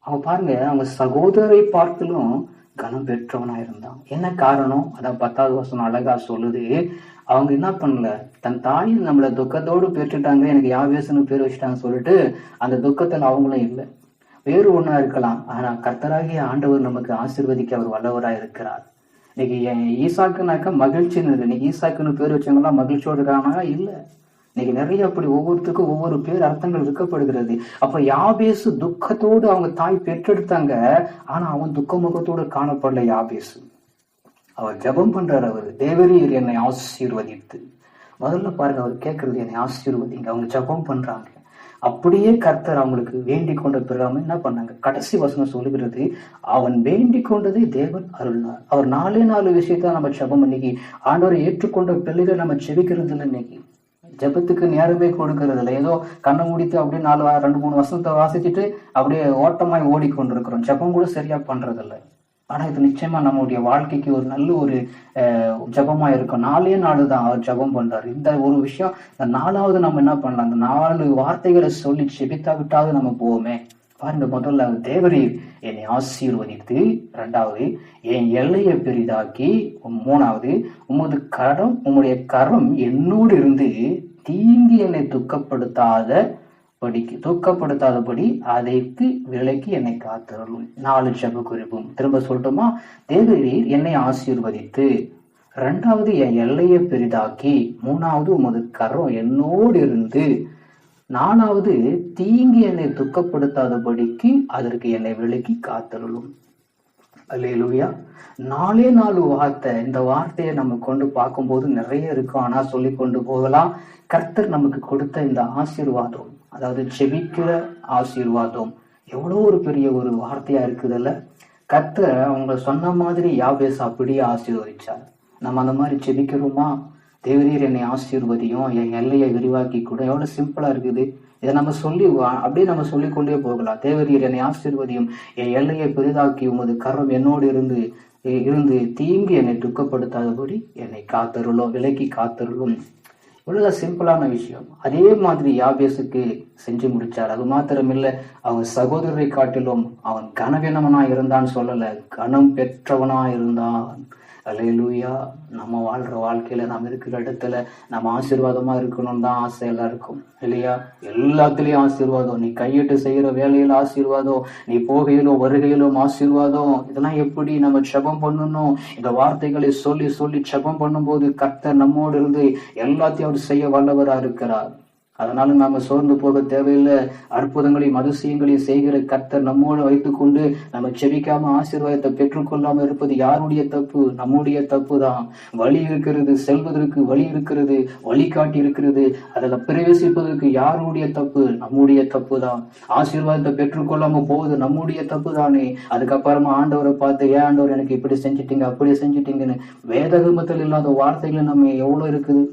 அவங்க பாருங்க, அவங்க சகோதரரை பார்க்கலும் கனம் பெற்றவனா இருந்தான். என்ன காரணம்? அதான் 10வது வசனம் அழகா சொல்லுது. அவங்க என்ன பண்ணல, தன் தாய் நம்மள துக்கத்தோடு பெற்றுட்டாங்க, எனக்கு யாபேசுன்னு பேர் வச்சுட்டாங்க சொல்லிட்டு அந்த துக்கத்துல அவங்களும் இல்லை. வேறு ஒண்ணா இருக்கலாம். ஆனா கர்த்தராகிய ஆண்டவர் நமக்கு ஆசீர்வதிக்க அவர் வல்லவரா இருக்கிறார். இன்னைக்கு ஈசாக்குனாக்கா மகிழ்ச்சின்னு இருக்கு. இன்னைக்கு ஈசாக்குன்னு பேர் வச்சவங்களாம் மகிழ்ச்சியோடு இருக்கானா? இல்ல. இன்னைக்கு நிறைய அப்படி ஒவ்வொருத்துக்கும் ஒவ்வொரு பேர் அர்த்தங்கள் இருக்கப்படுகிறது. அப்ப யாபேசு துக்கத்தோடு அவங்க தாய் பெற்றெடுத்தாங்க. ஆனா அவன் துக்க முகத்தோடு காணப்படல யாபேசு. அவர் ஜெபம் பண்றாரு. அவர், தேவரீர் என்னை ஆசீர்வதித்து. முதல்ல பாருங்க, அவர் கேட்கறது என்னை ஆசீர்வதிங்க. அவங்க ஜெபம் பண்றாங்க. அப்படியே கர்த்தர் அவங்களுக்கு வேண்டிக் கொண்ட பிறகு என்ன பண்ணாங்க? கடைசி வசனம் சொல்லுகிறது, அவன் வேண்டிக் கொண்டதை தேவன் அருளினார். அவர் 4 விஷயத்த நம்ம ஜெபம். இன்னைக்கு ஆண்டவரை ஏற்றுக்கொண்ட பிள்ளைகள் நம்ம ஜெபிக்கிறது இல்லை. இன்னைக்கு ஜெபத்துக்கு நேரமே கொடுக்கறது இல்லை. ஏதோ கண்ணை முடித்து அப்படியே 2-3 வசனத்தை வாசிச்சுட்டு அப்படியே ஓட்டமாய் ஓடிக்கொண்டிருக்கிறோம். ஜெபம் கூட சரியா பண்றது இல்லை. ஆனா இது நிச்சயமா நம்மளுடைய வாழ்க்கைக்கு ஒரு நல்ல ஒரு ஜபமா இருக்கும். 4 தான் அவர் ஜபம் பண்றாரு. இந்த ஒரு விஷயம், இந்த 4வது நம்ம என்ன பண்ணலாம், அந்த 4 வார்த்தைகளை சொல்லி செபித்தா விட்டாவது நம்ம போவோமே. பாருங்க, முதல்ல தேவரீர் என்னை ஆசீர்வதித்து, 2வது என் எல்லையை பெரிதாக்கி, 3வது உம்முடைய கரம் என்னோடு இருந்து தீங்கி என்னை துக்கப்படுத்தாத துக்கப்படுத்தாதபடி அதற்கு விலக்கி என்னை காத்தருளும். 4 ஜெப குறிப்பும் திரும்ப சொல்லட்டுமா? தேவரீர் என்னை ஆசீர்வதித்து, 2வது என் எல்லையை பெரிதாக்கி, 3வது உமது கரம் என்னோடு இருந்து, 4வது தீங்கி என்னை துக்கப்படுத்தாதபடிக்கு அதற்கு என்னை விலக்கி காத்தருளும். அல்லேலூயா. 4 வார்த்தை. இந்த வார்த்தையை நம்ம கொண்டு பார்க்கும்போது நிறைய இருக்கும், ஆனா சொல்லி கொண்டு போகலாம். கர்த்தர் நமக்கு கொடுத்த இந்த ஆசீர்வாதம், அதாவது ஜெபிக்கிற ஆசீர்வாதம், எவ்வளோ ஒரு பெரிய ஒரு வார்த்தையா இருக்குதுல்ல. கர்த்தர் அவங்க சொன்ன மாதிரி யாபேஸ் அப்படியே ஆசீர்வதிச்சார். நம்ம அந்த மாதிரி ஜெபிக்கிறோமா? தேவரீர் என்னை ஆசீர்வதியும், என் எல்லையை விரிவாக்கி கூட. எவ்வளவு சிம்பிளா இருக்குது. இதை நம்ம அப்படியே நம்ம சொல்லிக்கொண்டே போகலாம். தேவரீர் என்னை ஆசீர்வதியும், என் எல்லையை பெரிதாக்கி, உமது கரம் என்னோடு இருந்து தீங்கு என்னை துக்கப்படுத்தாதபடி என்னை காத்தருளும், விலக்கி காத்தருளும். இவ்வளவு சிம்பிளான விஷயம். அதே மாதிரி யாபேசுக்கு செஞ்சு முடிச்சார். அது மாத்திரமில்லை, அவன் சகோதரரை காட்டிலும் அவன் கனவீனவனா இருந்தான்னு சொல்லல, கனம் பெற்றவனா இருந்தான். அல்லேலூயா. நம்ம வாழ்ற வாழ்க்கையில நம்ம இருக்கிற இடத்துல நம்ம ஆசீர்வாதமா இருக்கணும்னு தான் ஆசை எல்லாருக்கும், இல்லையா? எல்லாத்துலயும் ஆசீர்வாதம். நீ கையிட்டு செய்யற வேலையில ஆசீர்வாதம், நீ போகையிலும் வருகையிலும் ஆசீர்வாதம். இதெல்லாம் எப்படி நம்ம ஜெபம் பண்ணணும்? இந்த வார்த்தைகளை சொல்லி சொல்லி ஜெபம் பண்ணும்போது கர்த்தர் நம்மோடு இருந்து எல்லாத்தையும் அவர் செய்ய வல்லவரா இருக்கிறார். அதனால நாம சோர்ந்து போக தேவையில்லை. அற்புதங்களையும் அதிசயங்களையும் செய்கிற கர்த்தர் நம்மோடு வைத்துக் கொண்டு நம்ம செபிக்காம ஆசீர்வாதத்தை பெற்றுக்கொள்ளாம இருப்பது யாருடைய தப்பு? நம்முடைய தப்பு தான். வழி இருக்கிறது, செல்வதற்கு வழி இருக்கிறது, வழிகாட்டி இருக்கிறது, அதில் பிரவேசிப்பதற்கு யாருடைய தப்பு? நம்முடைய தப்பு தான். ஆசீர்வாதத்தை பெற்றுக்கொள்ளாம போகுது நம்முடைய தப்பு தானே. அதுக்கப்புறமா ஆண்டவரை பார்த்து, ஏன் ஆண்டவர் எனக்கு இப்படி செஞ்சிட்டீங்க, அப்படி செஞ்சிட்டீங்கன்னு வேதகமத்தில் இல்லாத வார்த்தைகள் நம்ம எவ்வளவு இருக்குது.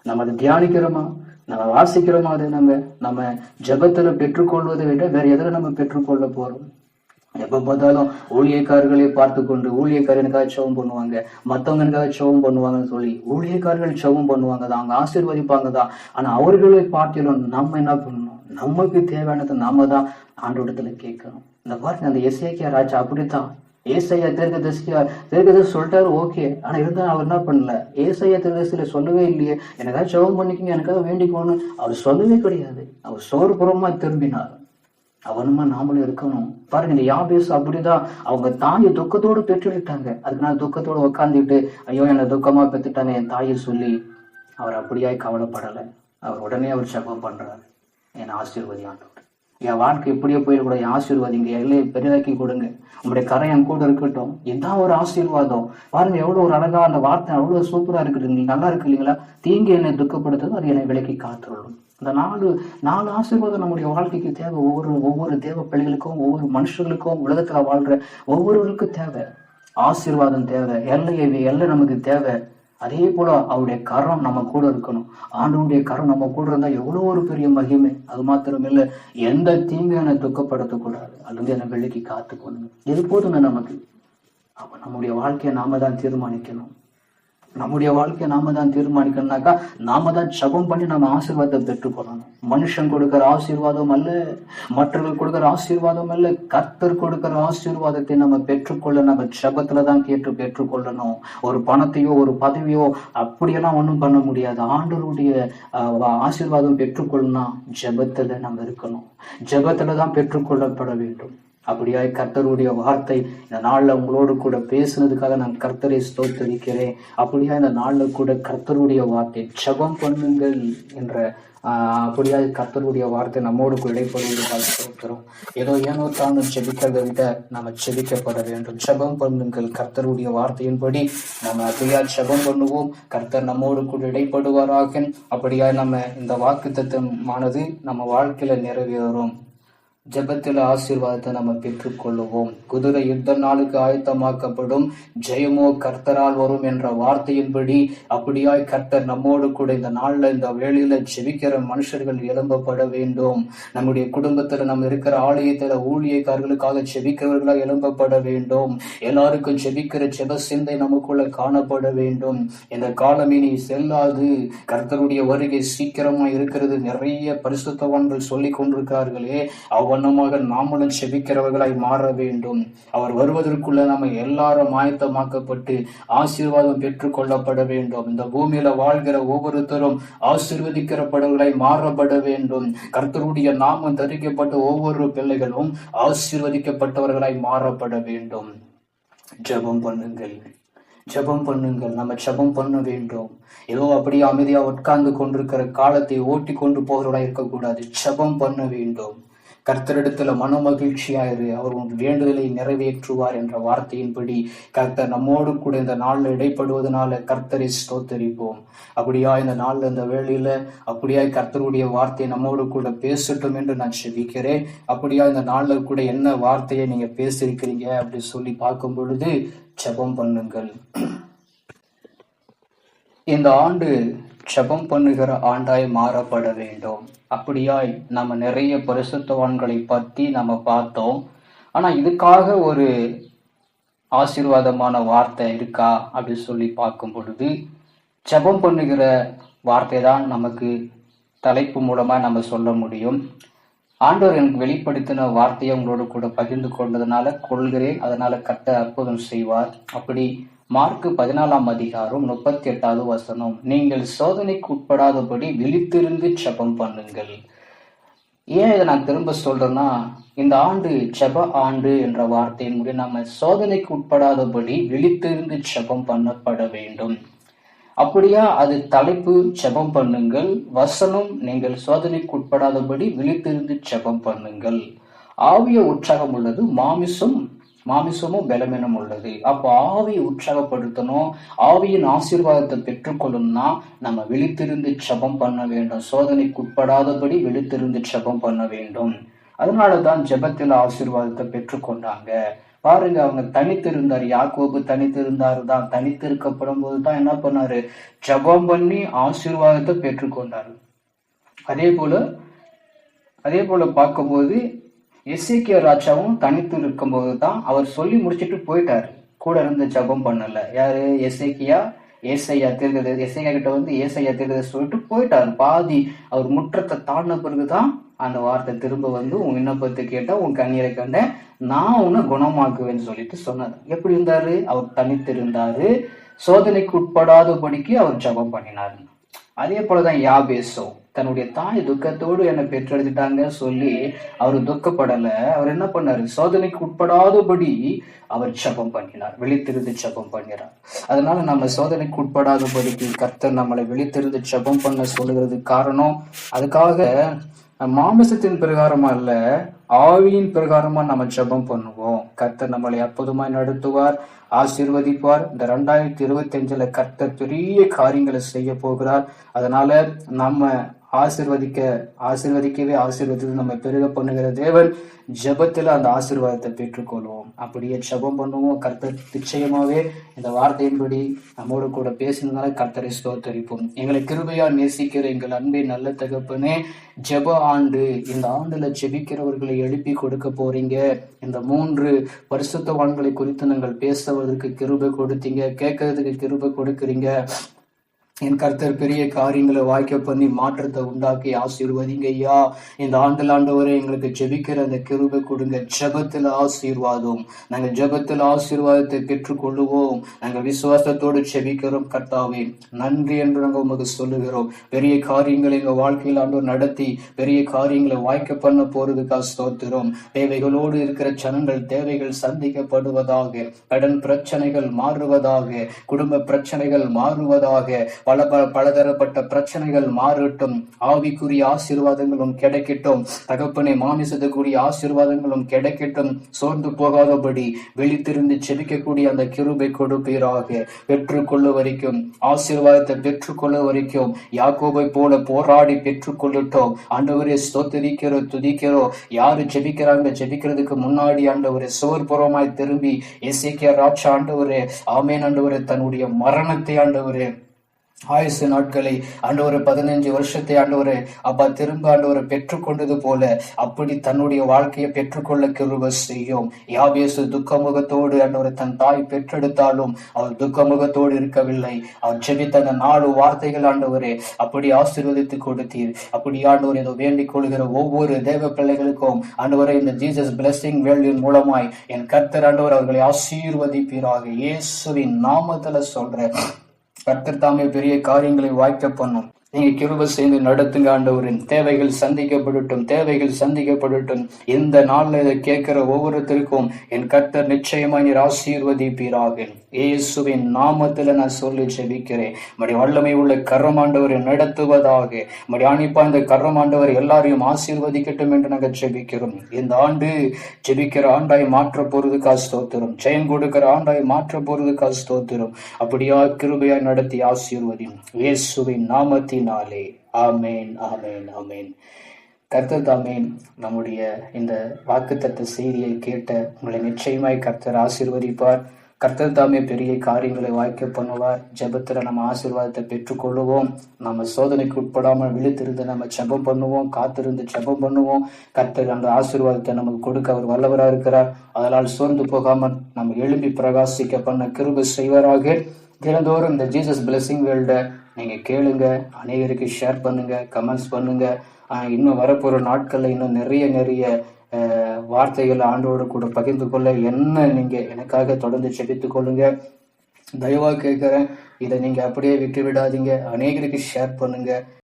நம்ம அதை தியானிக்கிறோமா? நம்ம வாசிக்கிறோமா? அது நம்ம ஜெபத்துல பெற்றுக்கொள்வதை விட வேற எதில் நம்ம பெற்றுக்கொள்ள போறோம்? எப்ப பார்த்தாலும் ஊழியக்காரர்களே பார்த்து கொண்டு, ஊழியக்காரனுக்காக ஜெபம் பண்ணுவாங்க, மற்றவங்களுக்காக ஜெபம் பண்ணுவாங்கன்னு சொல்லி ஊழியக்காரர்கள் ஜெபம் பண்ணுவாங்க தான், அவங்க ஆசீர்வதிப்பாங்க தான். ஆனா அவர்களை பார்த்திலும் நம்ம என்ன பண்ணணும்? நமக்கு தேவையானதை நாம தான் ஆண்டோடத்துல கேட்கணும். இந்த பாருங்க, அந்த எசேக்கியா ராஜா அப்படித்தான். ஏசாயா தீர்க்கதரிசி சொல்லிட்டாரு, ஓகே. ஆனா இருந்தா அவர் என்ன பண்ணல? ஏசாயா தீர்க்கதரிசியில சொல்லவே இல்லையே, எனக்காக ஜெபம் பண்ணிக்கங்க, எனக்காக வேண்டிக்கணும், அவர் சொல்லவே கிடையாது. அவர் சோர்புறமா திரும்பினார். அவனுமா நாமளும் இருக்கணும். பாருங்க, இந்த யாபேஸ் அப்படிதான். அவங்க தாயை துக்கத்தோடு பெற்றுட்டாங்க. அதுக்கு நான் துக்கத்தோடு உட்காந்துட்டு, ஐயோ என்ன துக்கமா பெற்றுட்டாங்க என் தாயை சொல்லி அவர் அப்படியாய் கவலைப்படலை. அவர் உடனே அவர் ஜெபம் பண்றாரு, என் ஆசீர்வதி ஆண்டவர், என் வாழ்க்கை எப்படியோ போயிடக்கூடாது, என் ஆசீர்வாதிங்க, எல்லையை பெரிதாக்கி கொடுங்க, உங்களுடைய கரை என் கூட இருக்கட்டும். இதான் ஒரு ஆசீர்வாதம். பாருங்க, எவ்வளவு ஒரு அழகா அந்த வார்த்தை, அவ்வளவு சூப்பரா இருக்குது. நீங்க நல்லா இருக்கு இல்லைங்களா? தீங்கு என்னை துக்கப்படுத்துறது, அது என்னை விலக்கி காத்துள்ளோம். இந்த நாலு ஆசீர்வாதம் நம்முடைய வாழ்க்கைக்கு தேவை. ஒவ்வொரு தேவ பிள்ளைகளுக்கும், ஒவ்வொரு மனுஷர்களுக்கும், உலகத்துல வாழ்ற ஒவ்வொருவருக்கும் தேவை. ஆசீர்வாதம் தேவை, எல்லை நமக்கு தேவை. அதே போல அவருடைய கரம் நம்ம கூட இருக்கணும். ஆண்டவருடைய கரம் நம்ம கூட இருந்தா எவ்வளவு ஒரு பெரிய மகிமை. அது மாத்திரம் இல்ல, எந்த தீங்கு என்னை துக்கப்படுத்தக்கூடாது, அது வந்து என்னை வெள்ளிக்கு காத்துக்கணும். இது போதுங்க நமக்கு. அப்ப நம்முடைய வாழ்க்கையை நாம தான் தீர்மானிக்கணும். நம்முடைய வாழ்க்கையை நாம தான் தீர்மானிக்கணும்னாக்கா, நாம தான் ஜெபம் பண்ணி நம்ம ஆசீர்வாதத்தை பெற்றுக்கொள்ளணும். மனுஷன் கொடுக்கிற ஆசீர்வாதம் அல்ல, மற்றவர்கள் கொடுக்கிற ஆசீர்வாதம் அல்ல, கர்த்தர் கொடுக்கிற ஆசீர்வாதத்தை நம்ம பெற்றுக்கொள்ள நம்ம ஜெபத்துலதான் கேட்டு பெற்றுக்கொள்ளணும். ஒரு பணத்தையோ ஒரு பதவியோ அப்படியெல்லாம் ஒன்றும் பண்ண முடியாது. ஆண்டவருடைய ஆசீர்வாதம் பெற்றுக்கொள்ளணும்னா ஜெபத்துல நம்ம இருக்கணும். ஜெபத்துலதான் பெற்றுக்கொள்ளப்பட வேண்டும். அப்படியாய் கர்த்தருடைய வார்த்தை இந்த நாள்ல உங்களோடு கூட பேசுனதுக்காக நான் கர்த்தரை ஸ்தோத்தரிக்கிறேன். அப்படியா இந்த நாள்ல கூட கர்த்தருடைய வார்த்தை ஜெபம் பண்ணுங்கள் என்ற அப்படியாய் கர்த்தருடைய வார்த்தை நம்மோடு கூட இடைப்படுவதற்காக ஸ்தோத்திரம். ஏனோ தானும் ஜெபிக்கிறதை விட நம்ம ஜெபிக்கப்பட வேண்டும். ஜெபம் பண்ணுங்கள், கர்த்தருடைய வார்த்தையின்படி நம்ம அப்படியா ஜெபம் பண்ணுவோம். கர்த்தர் நம்மோடு கூட இடைப்படுவாராக. அப்படியா நம்ம இந்த வாக்குத்தத்தமானது நம்ம வாழ்க்கையில நிறைவேறும். ஜெபத்தில் ஆசீர்வாதத்தை நம்ம பெற்றுக்கொள்ளுவோம். குதிரை யுத்த நாளுக்கு ஆயத்தமாக்கப்படும், ஜெயமோ கர்த்தரால் வரும் என்ற வார்த்தையின்படி அப்படியாய் கர்த்தர் நம்மோடு கூட இந்த நாள்ல இந்த வேளையில ஜெபிக்கிற மனுஷர்கள் எழும்பப்பட வேண்டும். நம்முடைய குடும்பத்துல நம்ம இருக்கிற ஆலயத்துல ஊழியக்காரர்களுக்காக ஜெபிக்கிறவர்களா எழும்பப்பட வேண்டும். எல்லாருக்கும் ஜெபிக்கிற ஜெப சிந்தை நமக்குள்ள காணப்பட வேண்டும். இந்த காலம் இனி செல்லாது, கர்த்தருடைய வருகை சீக்கிரமா இருக்கிறது. நிறைய பரிசுத்தவான்கள் சொல்லி கொண்டிருக்கிறார்களே, வண்ணமாக நாமளும் செபிக்கிறவர்களாய் மாற வேண்டும். அவர் வருவதற்குள்ள நம்ம எல்லாரும் ஆயத்தமாக்கப்பட்டு ஆசீர்வாதம் பெற்றுக் கொள்ளப்பட வேண்டும். இந்த பூமியில வாழ்கிற ஒவ்வொருத்தரும் ஆசீர்வதிக்கிறவர்களாய் மாறப்பட வேண்டும். கர்த்தருடைய நாமம் தரிக்கப்பட்ட ஒவ்வொரு பிள்ளைகளும் ஆசீர்வதிக்கப்பட்டவர்களாய் மாறப்பட வேண்டும். ஜெபம் பண்ணுங்கள், ஜெபம் பண்ணுங்கள். நம்ம ஜெபம் பண்ண வேண்டும். ஏதோ அப்படியே அமைதியா உட்கார்ந்து கொண்டிருக்கிற காலத்தை ஓட்டி கொண்டு போகிறவர்களா இருக்கக்கூடாது. ஜெபம் பண்ண வேண்டும். கர்த்தரிடத்துல மன மகிழ்ச்சியாயிரு, அவர் உன் வேண்டுதலை நிறைவேற்றுவார் என்ற வார்த்தையின்படி கர்த்தர் நம்மோடு கூட இந்த நாள்ல இடைப்படுவதனால கர்த்தரை ஸ்தோத்தரிப்போம். அப்படியா இந்த நாள்ல இந்த வேளையில அப்படியா கர்த்தருடைய வார்த்தை நம்மோடு கூட பேசட்டும் என்று நான் செபிக்கிறேன். அப்படியா இந்த நாள்ல கூட என்ன வார்த்தையை நீங்க பேசியிருக்கிறீங்க அப்படி சொல்லி பார்க்கும் பொழுது ஜெபம் பண்ணுங்கள். இந்த ஆண்டு ஜெபம் பண்ணுகிற ஆண்டாய் மாறப்பட வேண்டும். அப்படியாய் நம்ம நிறைய பரிசுத்தவான்களை பற்றி நம்ம பார்த்தோம். ஆனா இதுக்காக ஒரு ஆசீர்வாதமான வார்த்தை இருக்கா அப்படி சொல்லி பார்க்கும் பொழுது ஜெபம் பண்ணுகிற வார்த்தை தான் நமக்கு தலைப்பு மூலமா நம்ம சொல்ல முடியும். ஆண்டவர் எனக்கு வெளிப்படுத்தின வார்த்தையை உங்களோட கூட பகிர்ந்து கொண்டதுனால கொள்கிறேன். அதனால கர்த்தர் அற்புதம் செய்வார். அப்படி மார்க்கு 14ஆம் அதிகாரம் 38வது வசனம், நீங்கள் சோதனைக்கு உட்படாதபடி விழித்திருந்து ஜெபம் பண்ணுங்கள். ஏன் இதை நான் திரும்ப சொல்றேன்னா, இந்த ஆண்டு ஜெப ஆண்டு என்ற வார்த்தையின் மூலம் நம்ம சோதனைக்கு உட்படாதபடி விழித்திருந்து ஜெபம் பண்ணப்பட வேண்டும். அப்படியா அது தலைப்பு ஜெபம் பண்ணுங்கள், வசனம் நீங்கள் சோதனைக்கு உட்படாதபடி விழித்திருந்து ஜெபம் பண்ணுங்கள். ஆவிய உற்சாகம் உள்ளது, மாமிசமும் பலவீனம் உள்ளது. அப்போ ஆவியை உற்சாகப்படுத்தணும், ஆவியின் ஆசீர்வாதத்தை பெற்றுக்கொள்ளணும்னா நம்ம விழித்திருந்து ஜெபம் பண்ண வேண்டும். சோதனைக்கு உட்படாதபடி விழித்திருந்து ஜெபம் பண்ண வேண்டும். அதனாலதான் ஜெபத்தில் ஆசீர்வாதத்தை பெற்றுக்கொண்டாங்க. பாருங்க, அவங்க தனித்திருந்தார். யாக்கோபு தனித்திருந்தாரு தான். தனித்திருக்கப்படும் போது தான் என்ன பண்ணாரு? ஜெபம் பண்ணி ஆசீர்வாதத்தை பெற்றுக்கொண்டாரு. அதே போல பார்க்கும்போது எசேக்கியா ராஜாவும் தனித்து இருக்கும் போதுதான் அவர் சொல்லி முடிச்சுட்டு போயிட்டாரு. கூட இருந்து ஜெபம் பண்ணல. யாரு? எசேக்கியா. ஏசையா கிட்ட வந்து ஏசையா தீர்க்கதரிசி சொல்லிட்டு போயிட்டாரு. பாதி அவர் முற்றத்தை தாண்டின பிறகுதான் அந்த வார்த்தை திரும்ப வந்து உன் விண்ணப்பத்தை கேட்டா உன் கண்ணீரை கண்ட நான் உன்னை குணமாக்குவேன்னு சொல்லிட்டு சொன்னாரு. எப்படி இருந்தாரு? அவர் தனித்து இருந்தாரு. சோதனைக்கு உட்படாதபடிக்கு அவர் ஜெபம் பண்ணினாரு. அதே போலதான் யாபேசோ தன்னுடைய தாய் துக்கத்தோடு என்னை பெற்றெடுத்துட்டாங்க சொல்லி அவர் துக்கப்படல. அவர் என்ன பண்ணாரு? சோதனைக்கு உட்படாதபடி அவர் ஜெபம் பண்ணினார், விழித்திருந்து ஜெபம் பண்ணினார். அதனால நம்ம சோதனைக்கு உட்படாதபடிக்கு கர்த்தர் நம்மளை விழித்திருந்து ஜெபம் பண்ண சொல்லுகிறது காரணம், அதுக்காக மாமிசத்தின் பிரகாரமா இல்ல, ஆவியின் பிரகாரமா நம்ம ஜெபம் பண்ணுவோம். கர்த்தர் நம்மளை அற்புதமாய் நடத்துவார், ஆசீர்வதிப்பார். இந்த 2025 கர்த்தர் பெரிய காரியங்களை செய்ய போகிறார். அதனால நம்ம ஆசீர்வதிக்கவே ஆசீர்வதித்து நம்ம பெருக பண்ணுகிற தேவன். ஜெபத்துல அந்த ஆசீர்வாதத்தை பெற்றுக்கொள்வோம். அப்படியே ஜெபம் பண்ணுவோம். கர்த்தர் நிச்சயமாவே இந்த வார்த்தையின்படி நம்மோடு கூட பேசினதால கர்த்தரை ஸ்தோத்தரிப்போம். எங்களை கிருபையா நேசிக்கிற எங்கள் அன்பை நல்ல தகப்பனே, ஜெப ஆண்டு, இந்த ஆண்டுல ஜெபிக்கிறவர்களை எழுப்பி கொடுக்க போறீங்க. இந்த 3 பரிசுத்தவான்களை குறித்து நாங்கள் பேசுவதற்கு கிருபை கொடுத்தீங்க, கேட்கறதுக்கு கிருபை கொடுக்குறீங்க. என் கர்த்தர் பெரிய காரியங்களை வாய்க்க பண்ணி மாற்றத்தை உண்டாக்கி ஆசீர்வதிங்க ஐயா. இந்த ஆண்டவரை எங்களுக்கு ஜெபிக்கிற அந்த கிருபை கொடுங்க. ஜெபத்தில் ஆசீர்வாதம், நாங்கள் ஜெபத்தில் ஆசீர்வாதத்தை பெற்றுக்கொள்ளுவோம். நாங்கள் விசுவாசத்தோடு ஜெபிக்கிறோம் கர்த்தாவே. நன்றி என்று நாங்கள் உமக்கு சொல்லுகிறோம். பெரிய காரியங்களை எங்க வாழ்க்கையில் ஆண்டவர் நடத்தி பெரிய காரியங்களை வாய்க்க பண்ண போறதுக்காக ஸ்தோத்திரம். தேவைகளோடு இருக்கிற ஜனங்கள் தேவைகள் சந்திக்கப்படுவதாக, கடன் பிரச்சனைகள் மாறுவதாக, குடும்ப பிரச்சனைகள் மாறுவதாக, பலதரப்பட்ட பிரச்சனைகள் மாறட்டும். ஆவிக்குரிய ஆசீர்வாதங்களும் கிடைக்கட்டும் தகப்பனே. மாமிசத்துக்குரிய ஆசீர்வாதங்களும் கிடைக்கட்டும். சோர்ந்து போகாதபடி விழித்திருந்து செபிக்கக்கூடிய அந்த கிருபை கொடுப்பீராக. பெற்றுக்கொள்ள வரைக்கும் ஆசீர்வாதத்தை பெற்றுக்கொள்ள வரைக்கும் யாக்கோபை போல போராடி பெற்றுக்கொள்ளட்டும். ஆண்டவரே ஸ்தோத்திரிக்கிறோம், துதிக்கிறோம். யாரு ஜெபிக்கிறதுக்கு முன்னாடி ஆண்டவரே சோர்புறமாய் திரும்பி எசேக்கியா ராஜா ஆண்டவரே, ஆமேன் ஆண்டவரே, தன்னுடைய மரணத்தை ஆண்டவரே ஆயுசு நாட்களை ஆண்டவரை 15 வருஷத்தை ஆண்டவரை அப்பா திரும்ப ஆண்டவரை பெற்றுக்கொண்டது போல அப்படி தன்னுடைய வாழ்க்கையை பெற்றுக்கொள்ள கிருபை செய்யும். யாபேசு துக்கமுகத்தோடு ஆண்டவரை தன் தாய் பெற்றெடுத்தாலும் அவர் துக்கமுகத்தோடு இருக்கவில்லை. அவர் ஜெபித்த அந்த 4 வார்த்தைகள் ஆண்டவரே அப்படி ஆசீர்வதித்து கொடுத்தீர். அப்படி ஆண்டவர் ஏதோ வேண்டிக் கொள்கிற ஒவ்வொரு தேவ பிள்ளைகளுக்கும் ஆண்டவரை இந்த ஜீசஸ் பிளெஸிங் வேல்டின் மூலமாய் என் கர்த்தர் ஆண்டவர் அவர்களை ஆசீர்வதிப்பீராக. இயேசுவின் நாமத்துல சொல்றேன். கர்த்தர் தாமே பெரிய காரியங்களை வாய்க்க பண்ணும். நீங்க கிருபை செய்து நடத்துங்க ஆண்டவரின் தேவைகள் சந்திக்கப்படட்டும். இந்த நாள்ல இதை கேட்கிற ஒவ்வொருத்தருக்கும் என் கர்த்தர் நிச்சயமாய் நீர் ஆசீர்வதிப்பீராக. இயேசுவின் நாமத்துல நான் சொல்லி ஜெபிக்கிறேன். மடி வல்லமை உள்ள கரமாண்டவரை நடத்துவதாக. மடி அனுப்பா இந்த கரமாண்டவர் எல்லாரையும் ஆசீர்வதிக்கட்டும் என்று நாங்கள் ஜெபிக்கிறோம். இந்த ஆண்டு ஜெபிக்கிற ஆண்டாய் மாற்ற போறதுக்காக ஸ்தோத்திரம். ஜெயம் கொடுக்கிற ஆண்டாய் மாற்ற போறதுக்காக ஸ்தோத்திரம். அப்படியா கிருபையாய் நடத்தி ஆசீர்வதியும் இயேசுவின் நாமத்தினாலே. ஆமேன், ஆமேன், ஆமேன். கர்த்தர் தாமே நம்முடைய இந்த வாக்குத்தத்த செய்தியை கேட்ட உங்களை நிச்சயமாய் கர்த்தர் ஆசீர்வதிப்பார். கர்த்தர் தாமே பெரிய காரியங்களை வாய்க்க பண்ணுவார். ஜெபத்துல நம்ம ஆசீர்வாதத்தை பெற்றுக்கொள்ளுவோம். நம்ம சோதனைக்கு உட்படாமல் விழித்திருந்து நம்ம ஜெபம் பண்ணுவோம், காத்திருந்து ஜெபம் பண்ணுவோம். கர்த்தர் அந்த ஆசீர்வாதத்தை நமக்கு கொடுக்க அவர் வல்லவரா இருக்கிறார். அதனால் சோர்ந்து போகாமல் நம்ம எழும்பி பிரகாசிக்க பண்ண கிருபை செய்வாராக. தினந்தோறும் இந்த ஜீசஸ் பிளெஸிங் வேர்ல்ட நீங்க கேளுங்க, அநேகருக்கு ஷேர் பண்ணுங்க, கமெண்ட்ஸ் பண்ணுங்க. இன்னும் வரப்போற நாட்கள்ல இன்னும் நிறைய வார்த்தைகள் ஆண்டோடு கூட பகிர்ந்து கொள்ள என்ன நீங்க எனக்காக தொடர்ந்து செபித்துக் கொள்ளுங்க. தயவா கேட்கிறேன், இதை நீங்க அப்படியே விட்டு விடாதீங்க. அநேகருக்கு ஷேர் பண்ணுங்க.